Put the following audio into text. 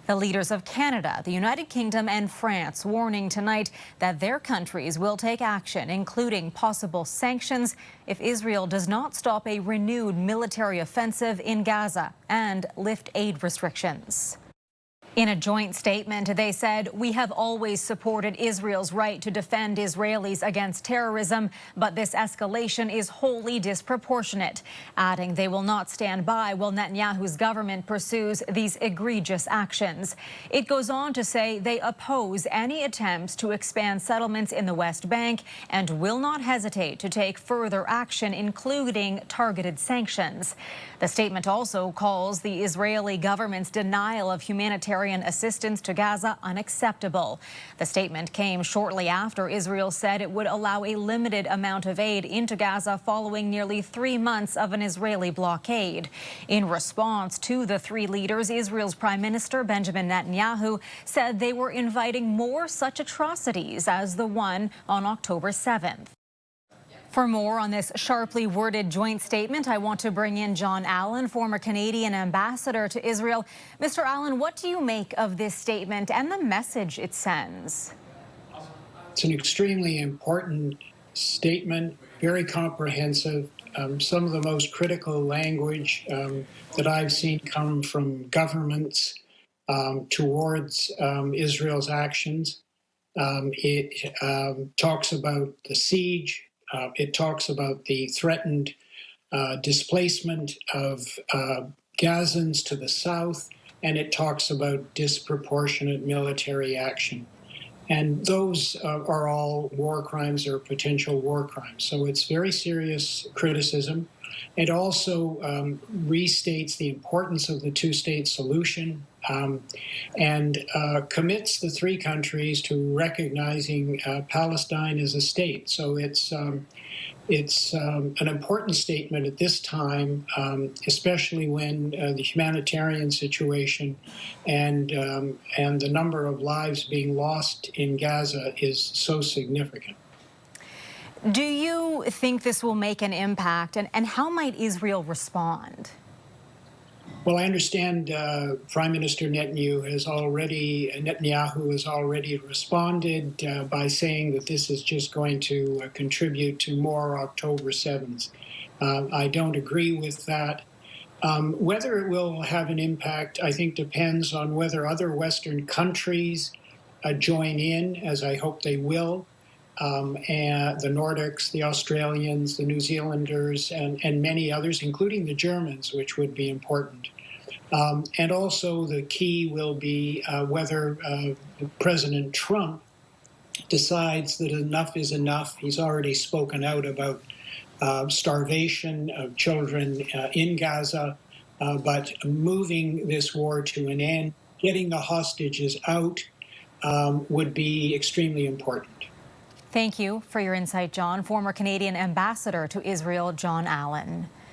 The leaders of Canada, the United Kingdom and France warning tonight that their countries will take action, including possible sanctions, if Israel does not stop a renewed military offensive in Gaza and lift aid restrictions. In a joint statement, they said, "We have always supported Israel's right to defend Israelis against terrorism, but this escalation is wholly disproportionate," adding they will not stand by while Netanyahu's government pursues these egregious actions. It goes on to say they oppose any attempts to expand settlements in the West Bank and will not hesitate to take further action, including targeted sanctions. The statement also calls the Israeli government's denial of humanitarian assistance to Gaza unacceptable. The statement came shortly after Israel said it would allow a limited amount of aid into Gaza following nearly 3 months of an Israeli blockade. In response to the three leaders, Israel's Prime Minister Benjamin Netanyahu said they were inviting more such atrocities as the one on October 7th. For more on this sharply worded joint statement, I want to bring in Jon Allen, former Canadian ambassador to Israel. Mr. Allen, what do you make of this statement and the message it sends? It's an extremely important statement, very comprehensive. Some of the most critical language that I've seen come from governments towards Israel's actions. It talks about the siege. It talks about the threatened displacement of Gazans to the south, and it talks about disproportionate military action. And those are all war crimes or potential war crimes. So it's very serious criticism. It also restates the importance of the two-state solution and commits the three countries to recognizing Palestine as a state. So it's an important statement at this time, especially when the humanitarian situation and the number of lives being lost in Gaza is so significant. Do you think this will make an impact, and how might Israel respond? Well, I understand Prime Minister Netanyahu has already responded by saying that this is just going to contribute to more October 7th. I don't agree with that. Whether it will have an impact, I think, depends on whether other Western countries join in, as I hope they will. And the Nordics, the Australians, the New Zealanders, and many others, including the Germans, which would be important. And also the key will be whether President Trump decides that enough is enough. He's already spoken out about starvation of children in Gaza, but moving this war to an end, getting the hostages out would be extremely important. Thank you for your insight, Jon. Former Canadian ambassador to Israel, Jon Allen.